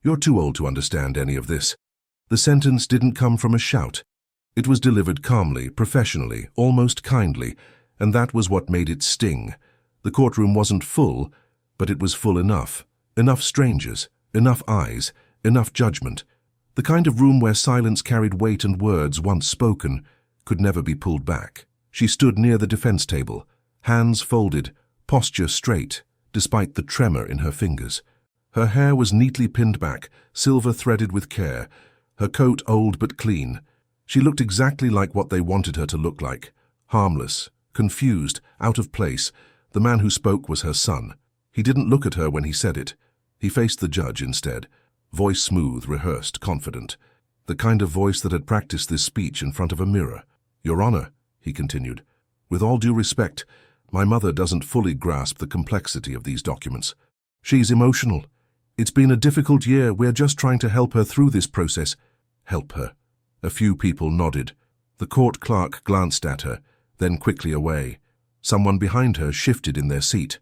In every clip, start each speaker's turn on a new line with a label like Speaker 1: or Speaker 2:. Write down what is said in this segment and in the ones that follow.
Speaker 1: You're too old to understand any of this. The sentence didn't come from a shout. It was delivered calmly, professionally, almost kindly, and that was what made it sting. The courtroom wasn't full, but it was full enough. Enough strangers, enough eyes, enough judgment. The kind of room where silence carried weight and words, once spoken, could never be pulled back. She stood near the defense table, hands folded, posture straight, despite the tremor in her fingers. Her hair was neatly pinned back, silver threaded with care, her coat old but clean. She looked exactly like what they wanted her to look like, harmless, confused, out of place. The man who spoke was her son. He didn't look at her when he said it. He faced the judge instead, voice smooth, rehearsed, confident. The kind of voice that had practiced this speech in front of a mirror. "Your Honor," he continued, "with all due respect, my mother doesn't fully grasp the complexity of these documents. She's emotional. It's been a difficult year. We're just trying to help her through this process." Help her. A few people nodded. The court clerk glanced at her, then quickly away. Someone behind her shifted in their seat.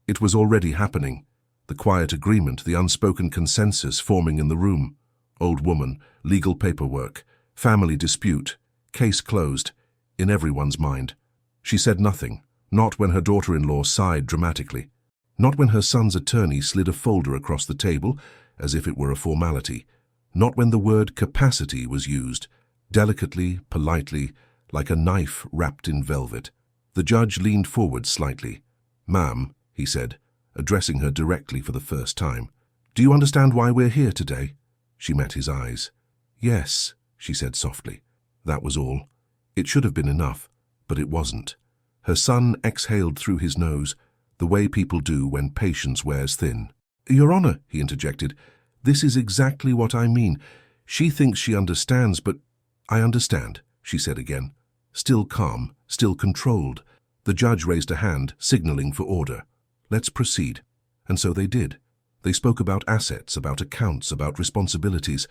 Speaker 1: It was already happening. The quiet agreement, the unspoken consensus forming in the room. Old woman, legal paperwork, family dispute, case closed, in everyone's mind. She said nothing, not when her daughter-in-law sighed dramatically, not when her son's attorney slid a folder across the table as if it were a formality, not when the word capacity was used, delicately, politely, like a knife wrapped in velvet. The judge leaned forward slightly. "Ma'am," he said, addressing her directly for the first time, "do you understand why we're here today?" She met his eyes. "Yes," she said softly. That was all. It should have been enough, but it wasn't. Her son exhaled through his nose, the way people do when patience wears thin. "Your Honor," he interjected, "this is exactly what I mean. She thinks she understands, but—" "I understand," she said again, still calm, still controlled. The judge raised a hand, signaling for order. "Let's proceed." And so they did. They spoke about assets, about accounts, about responsibilities.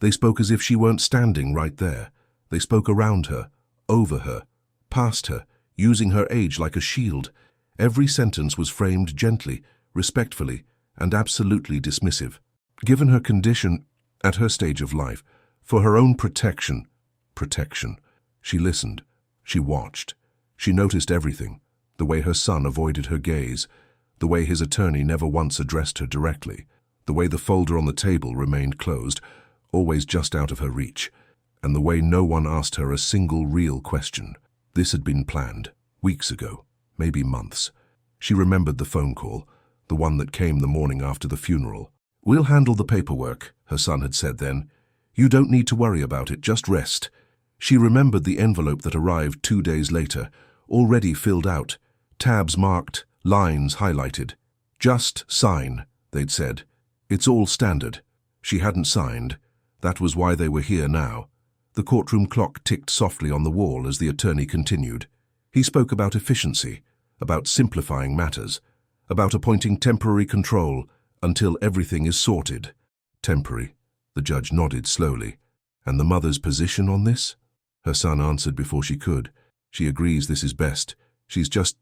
Speaker 1: They spoke as if she weren't standing right there. They spoke around her, over her, past her, using her age like a shield. Every sentence was framed gently, respectfully, and absolutely dismissive. Given her condition, at her stage of life, for her own protection. She listened. She watched. She noticed everything. The way her son avoided her gaze. The way his attorney never once addressed her directly. The way the folder on the table remained closed, always just out of her reach. And the way no one asked her a single real question. This had been planned, weeks ago, maybe months. She remembered the phone call, the one that came the morning after the funeral. "We'll handle the paperwork," her son had said then. "You don't need to worry about it, just rest." She remembered the envelope that arrived 2 days later, already filled out, tabs marked, lines highlighted. "Just sign," they'd said. "It's all standard." She hadn't signed. That was why they were here now. The courtroom clock ticked softly on the wall as the attorney continued. He spoke about efficiency, about simplifying matters, about appointing temporary control until everything is sorted. Temporary. The judge nodded slowly. "And the mother's position on this?" Her son answered before she could. "She agrees this is best. She's just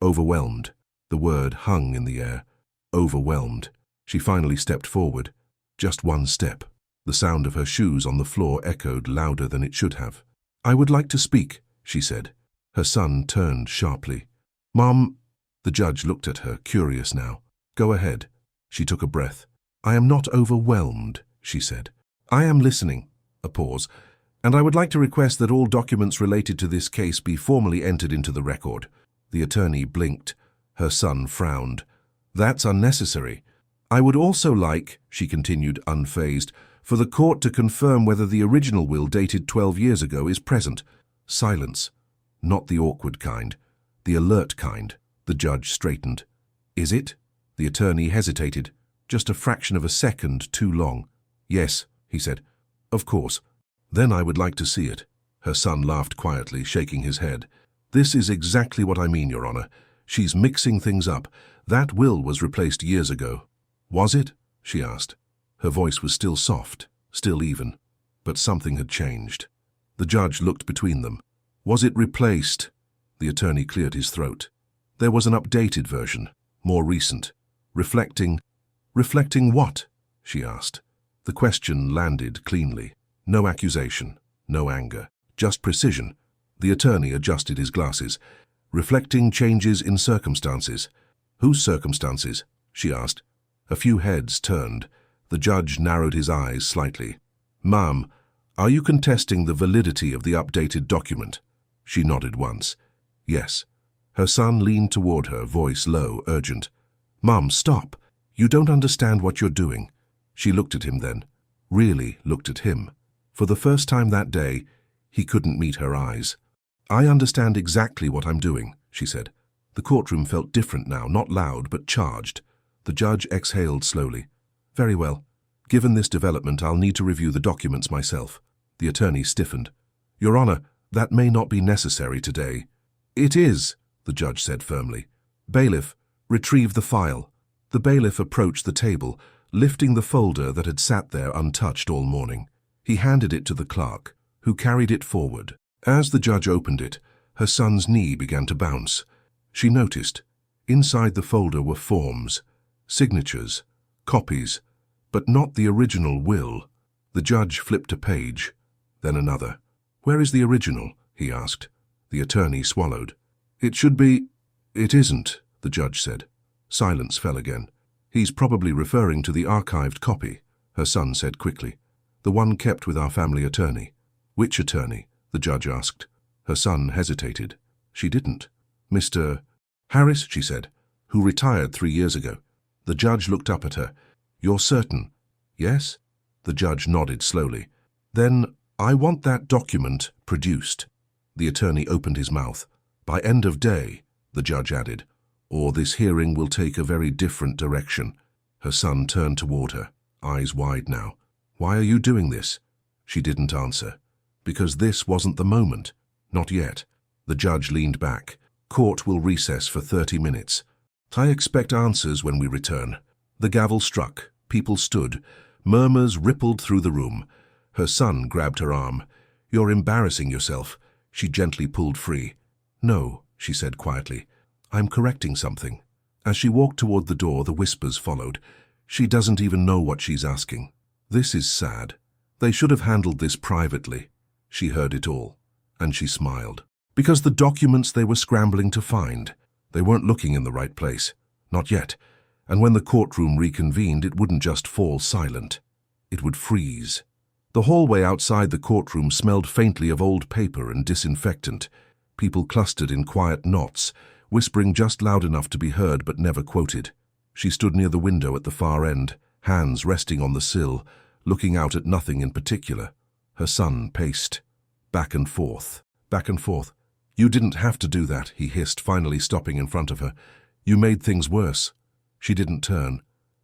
Speaker 1: overwhelmed." The word hung in the air. Overwhelmed. She finally stepped forward. Just one step. The sound of her shoes on the floor echoed louder than it should have. "I would like to speak," she said. Her son turned sharply. "Mom—" The judge looked at her, curious now. "Go ahead." She took a breath. "I am not overwhelmed," she said. "I am listening." A pause. "And I would like to request that all documents related to this case be formally entered into the record." The attorney blinked. Her son frowned. "That's unnecessary. I would also like," she continued, unfazed, "for the court to confirm whether the original will dated 12 years ago is present." Silence. Not the awkward kind. The alert kind. The judge straightened. "Is it?" The attorney hesitated. Just a fraction of a second too long. "Yes," he said. "Of course." "Then I would like to see it." Her son laughed quietly, shaking his head. "This is exactly what I mean, Your Honor. She's mixing things up. That will was replaced years ago." "Was it?" she asked. Her voice was still soft, still even, but something had changed. The judge looked between them. "Was it replaced?" The attorney cleared his throat. "There was an updated version, more recent, reflecting—" "Reflecting what?" she asked. The question landed cleanly. No accusation, no anger, just precision. The attorney adjusted his glasses, reflecting changes in circumstances. Whose circumstances? She asked. A few heads turned. The judge narrowed his eyes slightly. Ma'am, are you contesting the validity of the updated document? She nodded once. Yes. Her son leaned toward her, voice low, urgent. Mum, stop. You don't understand what you're doing. She looked at him then, really looked at him. For the first time that day, he couldn't meet her eyes. I understand exactly what I'm doing, she said. The courtroom felt different now, not loud, but charged. The judge exhaled slowly. Very well. Given this development, I'll need to review the documents myself. The attorney stiffened. Your Honor, that may not be necessary today. It is, the judge said firmly. Bailiff, retrieve the file. The bailiff approached the table, lifting the folder that had sat there untouched all morning. He handed it to the clerk, who carried it forward. As the judge opened it, her son's knee began to bounce. She noticed. Inside the folder were forms, signatures, copies, but not the original will. The judge flipped a page, then another. Where is the original? He asked. The attorney swallowed. It should be... It isn't, the judge said. Silence fell again. He's probably referring to the archived copy, her son said quickly. The one kept with our family attorney. Which attorney? The judge asked. Her son hesitated. She didn't. Mr. Harris, she said, who retired 3 years ago. The judge looked up at her. You're certain? Yes? The judge nodded slowly. Then I want that document produced. The attorney opened his mouth. By end of day, the judge added, or this hearing will take a very different direction. Her son turned toward her, eyes wide now. Why are you doing this? She didn't answer. Because this wasn't the moment. Not yet. The judge leaned back. Court will recess for 30 minutes. I expect answers when we return. The gavel struck. People stood. Murmurs rippled through the room. Her son grabbed her arm. You're embarrassing yourself. She gently pulled free. No, she said quietly. I'm correcting something. As she walked toward the door, the whispers followed. She doesn't even know what she's asking. This is sad. They should have handled this privately. She heard it all, and she smiled. Because the documents they were scrambling to find, they weren't looking in the right place. Not yet. And when the courtroom reconvened, it wouldn't just fall silent. It would freeze. The hallway outside the courtroom smelled faintly of old paper and disinfectant. People clustered in quiet knots, whispering just loud enough to be heard but never quoted. She stood near the window at the far end, hands resting on the sill, looking out at nothing in particular. Her son paced. Back and forth, back and forth. You didn't have to do that, he hissed, finally stopping in front of her. You made things worse. She didn't turn.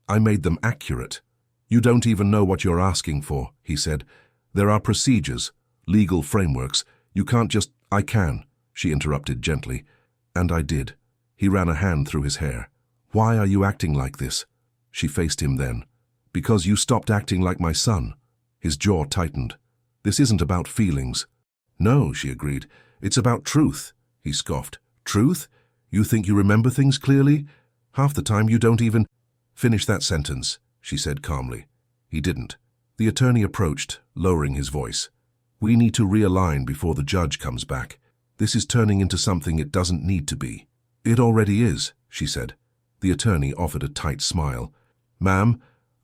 Speaker 1: I made them accurate. You don't even know what you're asking for, he said. There are procedures, legal frameworks. You can't just... I can, she interrupted gently. And I did. He ran a hand through his hair. Why are you acting like this? She faced him then. Because you stopped acting like my son. His jaw tightened. This isn't about feelings. No, she agreed. It's about truth, he scoffed. Truth? You think you remember things clearly? Half the time you don't even... Finish that sentence, she said calmly. He didn't. The attorney approached, lowering his voice. We need to realign before the judge comes back. This is turning into something it doesn't need to be. It already is, she said. The attorney offered a tight smile. Ma'am,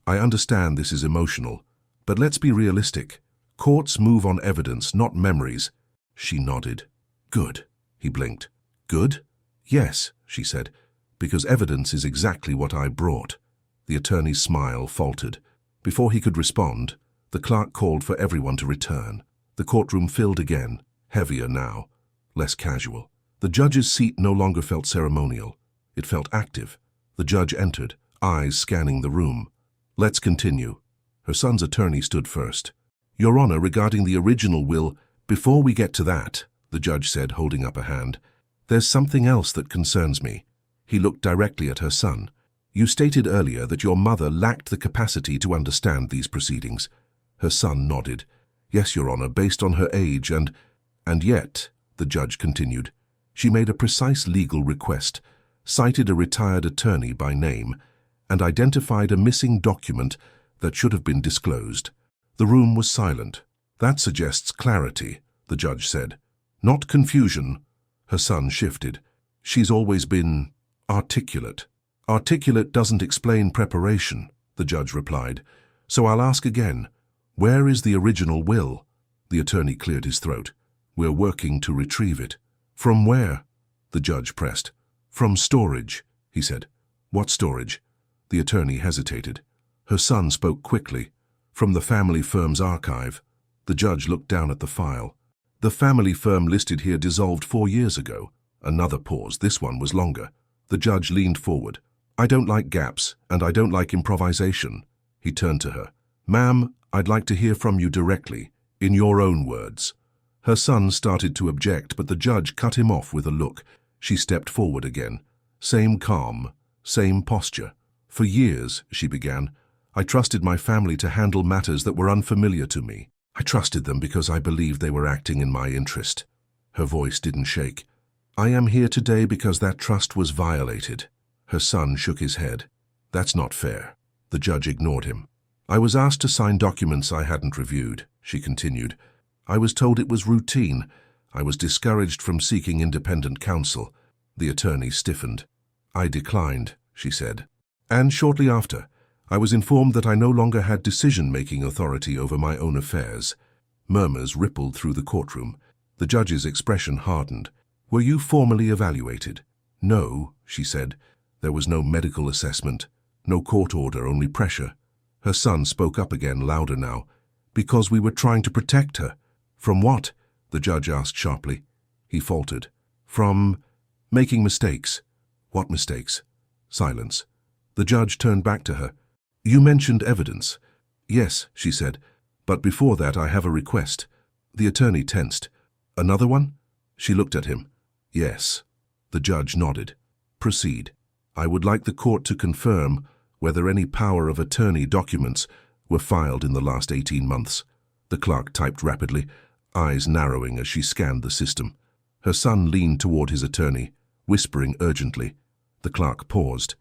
Speaker 1: I understand this is emotional, but let's be realistic. Courts move on evidence, not memories. She nodded. Good, he blinked. Good? Yes, she said, because evidence is exactly what I brought. The attorney's smile faltered. Before he could respond, the clerk called for everyone to return. The courtroom filled again, heavier now, less casual. The judge's seat no longer felt ceremonial. It felt active. The judge entered, eyes scanning the room. Let's continue. Her son's attorney stood first. Your Honor, regarding the original will, before we get to that, the judge said, holding up a hand, there's something else that concerns me. He looked directly at her son. You stated earlier that your mother lacked the capacity to understand these proceedings. Her son nodded. Yes, Your Honor, based on her age and yet, the judge continued, she made a precise legal request, cited a retired attorney by name, and identified a missing document that should have been disclosed. The room was silent. That suggests clarity, the judge said. Not confusion. Her son shifted. She's always been articulate. Articulate doesn't explain preparation, the judge replied. So I'll ask again. Where is the original will? The attorney cleared his throat. We're working to retrieve it. From where? The judge pressed. From storage, he said. What storage? The attorney hesitated. Her son spoke quickly. From the family firm's archive. The judge looked down at the file. The family firm listed here dissolved 4 years ago. Another pause. This one was longer. The judge leaned forward. I don't like gaps, and I don't like improvisation. He turned to her. Ma'am, I'd like to hear from you directly, in your own words. Her son started to object, but the judge cut him off with a look. She stepped forward again. Same calm, same posture. For years, she began, I trusted my family to handle matters that were unfamiliar to me. I trusted them because I believed they were acting in my interest. Her voice didn't shake. I am here today because that trust was violated. Her son shook his head. That's not fair. The judge ignored him. I was asked to sign documents I hadn't reviewed, she continued. I was told it was routine. I was discouraged from seeking independent counsel. The attorney stiffened. I declined, she said. And shortly after, I was informed that I no longer had decision-making authority over my own affairs. Murmurs rippled through the courtroom. The judge's expression hardened. Were you formally evaluated? No, she said. There was no medical assessment, no court order, only pressure. Her son spoke up again, louder now. Because we were trying to protect her. From what? The judge asked sharply. He faltered. From making mistakes. What mistakes? Silence. The judge turned back to her. You mentioned evidence. Yes, she said, but before that I have a request. The attorney tensed. Another one? She looked at him. Yes. The judge nodded. Proceed. I would like the court to confirm whether any power of attorney documents were filed in the last 18 months. The clerk typed rapidly, eyes narrowing as she scanned the system. Her son leaned toward his attorney, whispering urgently. The clerk paused.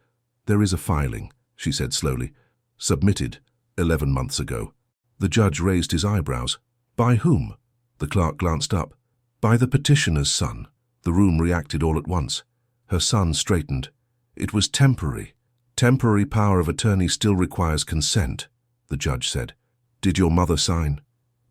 Speaker 1: There is a filing, she said slowly. Submitted 11 months ago. The judge raised his eyebrows. By whom? The clerk glanced up. By the petitioner's son. The room reacted all at once. Her son straightened. It was temporary. Temporary power of attorney still requires consent, the judge said. Did your mother sign?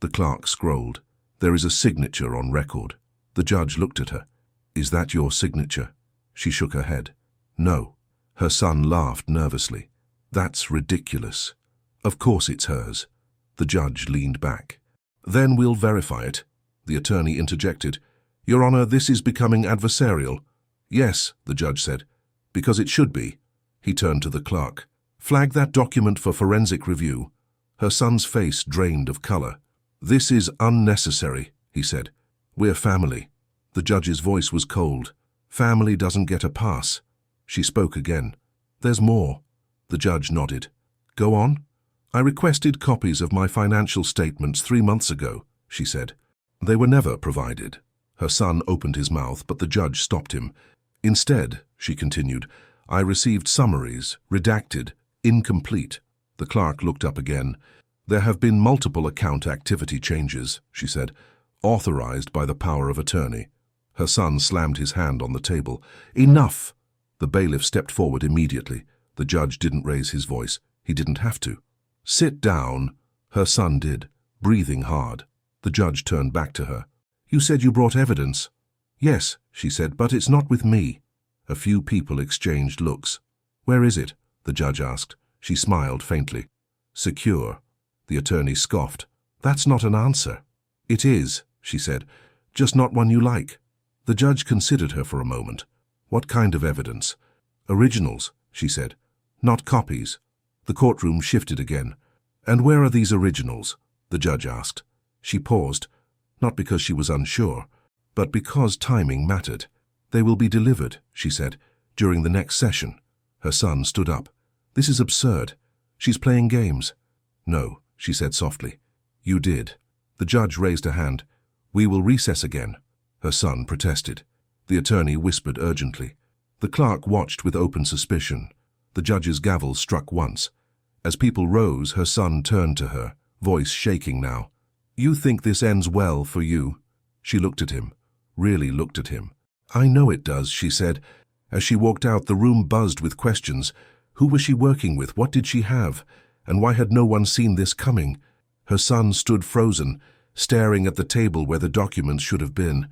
Speaker 1: The clerk scrolled. There is a signature on record. The judge looked at her. Is that your signature? She shook her head. No. Her son laughed nervously. That's ridiculous. Of course it's hers. The judge leaned back. Then we'll verify it. The attorney interjected. Your Honor, this is becoming adversarial. Yes, the judge said. Because it should be. He turned to the clerk. Flag that document for forensic review. Her son's face drained of color. This is unnecessary, he said. We're family. The judge's voice was cold. Family doesn't get a pass. She spoke again. There's more. The judge nodded. Go on. I requested copies of my financial statements 3 months ago, she said. They were never provided. Her son opened his mouth, but the judge stopped him. Instead, she continued, I received summaries, redacted, incomplete. The clerk looked up again. There have been multiple account activity changes, she said, authorized by the power of attorney. Her son slammed his hand on the table. Enough! The bailiff stepped forward immediately. The judge didn't raise his voice. He didn't have to. Sit down. Her son did, breathing hard. The judge turned back to her. You said you brought evidence. Yes, she said, but it's not with me. A few people exchanged looks. Where is it? The judge asked. She smiled faintly. Secure. The attorney scoffed. That's not an answer. It is, she said, just not one you like. The judge considered her for a moment. What kind of evidence? Originals, she said. Not copies. The courtroom shifted again. And where are these originals? The judge asked. She paused, not because she was unsure, but because timing mattered. They will be delivered, she said, during the next session. Her son stood up. This is absurd. She's playing games. No, she said softly. You did. The judge raised a hand. We will recess again. Her son protested. The attorney whispered urgently. The clerk watched with open suspicion. The judge's gavel struck once. As people rose, her son turned to her, voice shaking now. "You think this ends well for you?" She looked at him, really looked at him. "I know it does," she said. As she walked out, the room buzzed with questions. Who was she working with? What did she have? And why had no one seen this coming? Her son stood frozen, staring at the table where the documents should have been.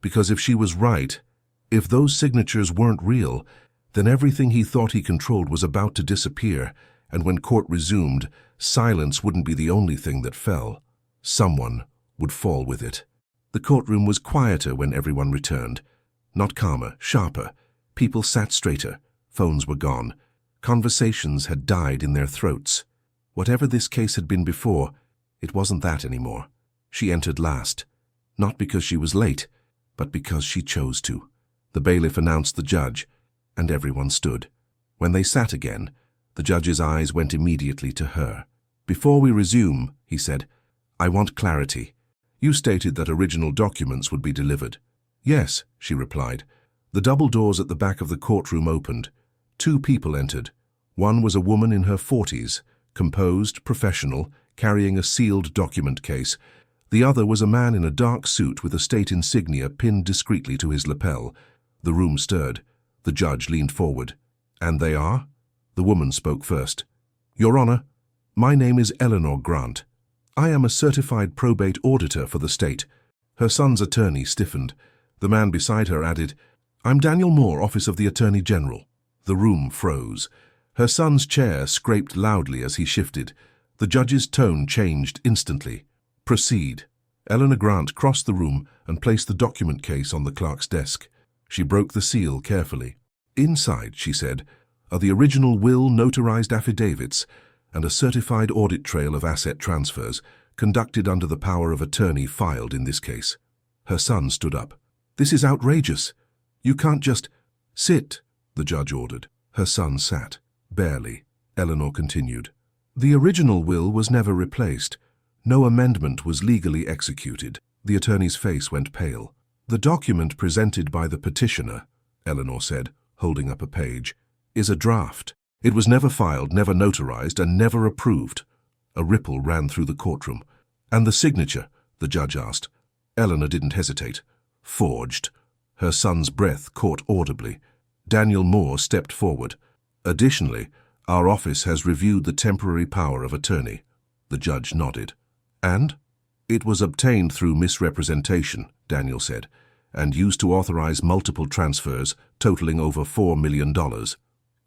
Speaker 1: Because if she was right, if those signatures weren't real, then everything he thought he controlled was about to disappear, and when court resumed, silence wouldn't be the only thing that fell. Someone would fall with it. The courtroom was quieter when everyone returned. Not calmer, sharper. People sat straighter. Phones were gone. Conversations had died in their throats. Whatever this case had been before, it wasn't that anymore. She entered last. Not because she was late, but because she chose to. The bailiff announced the judge, and everyone stood. When they sat again, the judge's eyes went immediately to her. "Before we resume," he said, "I want clarity. You stated that original documents would be delivered." "Yes," she replied. The double doors at the back of the courtroom opened. 2 people entered. One was a woman in her 40s, composed, professional, carrying a sealed document case. The other was a man in a dark suit with a state insignia pinned discreetly to his lapel. The room stirred. The judge leaned forward. "And they are?" The woman spoke first. "Your Honor, my name is Eleanor Grant. I am a certified probate auditor for the state." Her son's attorney stiffened. The man beside her added, "I'm Daniel Moore, Office of the Attorney General." The room froze. Her son's chair scraped loudly as he shifted. The judge's tone changed instantly. "Proceed." Eleanor Grant crossed the room and placed the document case on the clerk's desk. She broke the seal carefully. "Inside," she said, "are the original will, notarized affidavits, and a certified audit trail of asset transfers, conducted under the power of attorney filed in this case." Her son stood up. "This is outrageous. You can't just—" "Sit," the judge ordered. Her son sat. Barely. Eleanor continued. "The original will was never replaced. No amendment was legally executed." The attorney's face went pale. "The document presented by the petitioner," Eleanor said, holding up a page, "is a draft. It was never filed, never notarized, and never approved." A ripple ran through the courtroom. "And the signature?" the judge asked. Eleanor didn't hesitate. "Forged." Her son's breath caught audibly. Daniel Moore stepped forward. "Additionally, our office has reviewed the temporary power of attorney." The judge nodded. "And?" "It was obtained through misrepresentation," Daniel said, "and used to authorize multiple transfers totaling over $4 million.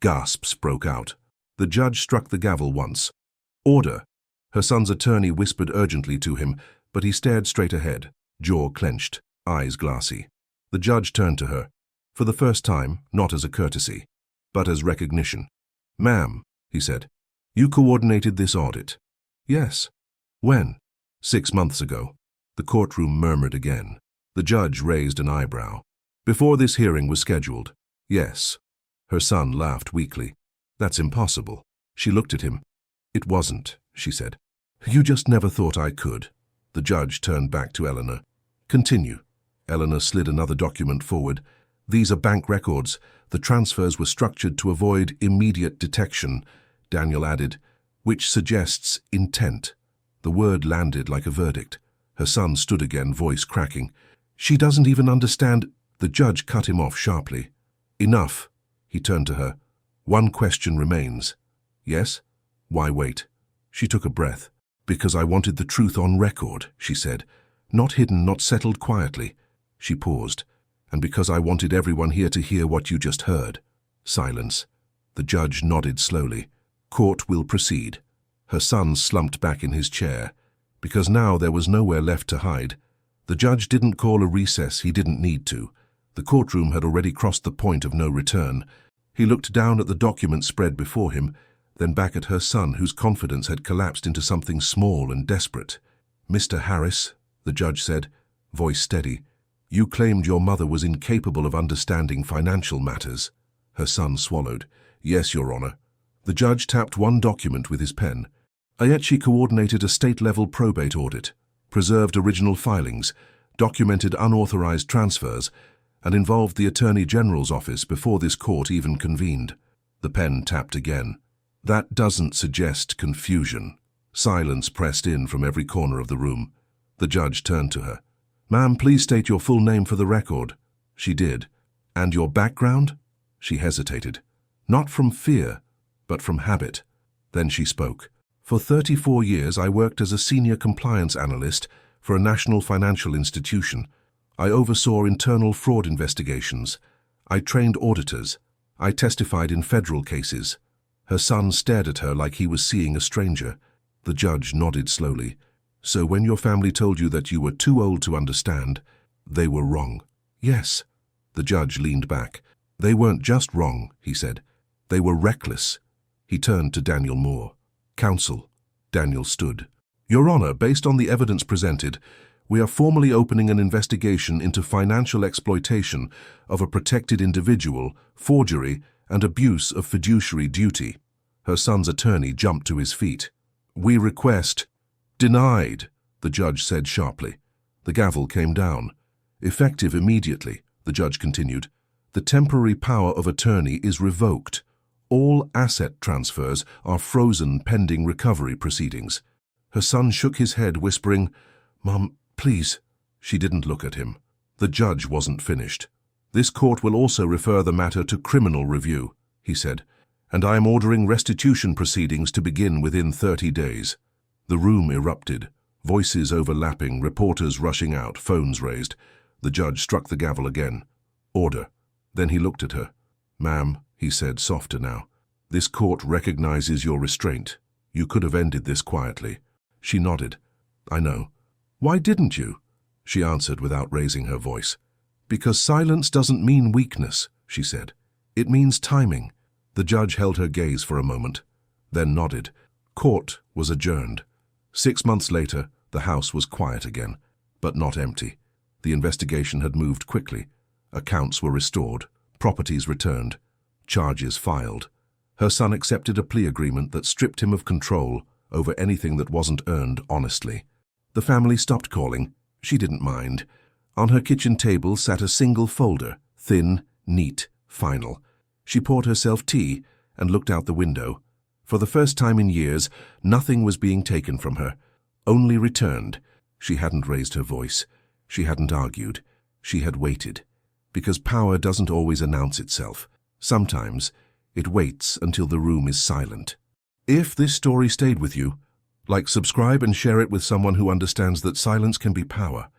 Speaker 1: Gasps broke out. The judge struck the gavel once. "Order." Her son's attorney whispered urgently to him, but he stared straight ahead, jaw clenched, eyes glassy. The judge turned to her, for the first time, not as a courtesy, but as recognition. "Ma'am," he said, "you coordinated this audit." "Yes." "When?" "6 months ago." The courtroom murmured again. The judge raised an eyebrow. "Before this hearing was scheduled." "Yes." Her son laughed weakly. "That's impossible." She looked at him. "It wasn't," she said. "You just never thought I could." The judge turned back to Eleanor. "Continue." Eleanor slid another document forward. "These are bank records. The transfers were structured to avoid immediate detection," Daniel added, "which suggests intent." The word landed like a verdict. Her son stood again, voice cracking. "She doesn't even understand." The judge cut him off sharply. "Enough." He turned to her. "One question remains." "Yes?" "Why wait?" She took a breath. "Because I wanted the truth on record," she said. "Not hidden, not settled quietly." She paused. "And because I wanted everyone here to hear what you just heard." Silence. The judge nodded slowly. "Court will proceed." Her son slumped back in his chair, because now there was nowhere left to hide. The judge didn't call a recess he didn't need to. The courtroom had already crossed the point of no return. He looked down at the document spread before him, then back at her son, whose confidence had collapsed into something small and desperate. "Mr. Harris," the judge said, voice steady, "you claimed your mother was incapable of understanding financial matters." Her son swallowed. "Yes, Your Honor." The judge tapped one document with his pen. "Yet she coordinated a state-level probate audit, preserved original filings, documented unauthorized transfers, and involved the Attorney General's office before this court even convened." The pen tapped again. That doesn't suggest confusion. Silence pressed in from every corner of the room. The judge turned to her. "Ma'am, please state your full name for the record." She did. "And your background?" She hesitated. Not from fear, but from habit. Then she spoke. "For 34 years I worked as a senior compliance analyst for a national financial institution. I oversaw internal fraud investigations. I trained auditors. I testified in federal cases." Her son stared at her like he was seeing a stranger. The judge nodded slowly. "So when your family told you that you were too old to understand, they were wrong?" "Yes." The judge leaned back. "They weren't just wrong," he said. "They were reckless." He turned to Daniel Moore. "Counsel." Daniel stood. "Your Honor, based on the evidence presented, we are formally opening an investigation into financial exploitation of a protected individual, forgery, and abuse of fiduciary duty." Her son's attorney jumped to his feet. "We request—" "Denied," the judge said sharply. The gavel came down. "Effective immediately," the judge continued. "The temporary power of attorney is revoked. All asset transfers are frozen pending recovery proceedings." Her son shook his head, whispering, "Mom, please." She didn't look at him. The judge wasn't finished. "This court will also refer the matter to criminal review," he said, "and I am ordering restitution proceedings to begin within 30 days. The room erupted, voices overlapping, reporters rushing out, phones raised. The judge struck the gavel again. "Order." Then he looked at her. "Ma'am," he said, softer now, "this court recognizes your restraint. You could have ended this quietly." She nodded. "I know." "Why didn't you?" She answered without raising her voice. "Because silence doesn't mean weakness," she said. "It means timing." The judge held her gaze for a moment, then nodded. Court was adjourned. 6 months later, the house was quiet again, but not empty. The investigation had moved quickly. Accounts were restored, properties returned, charges filed. Her son accepted a plea agreement that stripped him of control over anything that wasn't earned honestly. The family stopped calling. She didn't mind. On her kitchen table sat a single folder, thin, neat, final. She poured herself tea and looked out the window. For the first time in years, nothing was being taken from her, only returned. She hadn't raised her voice. She hadn't argued. She had waited. Because power doesn't always announce itself. Sometimes it waits until the room is silent. If this story stayed with you, like, subscribe and share it with someone who understands that silence can be power.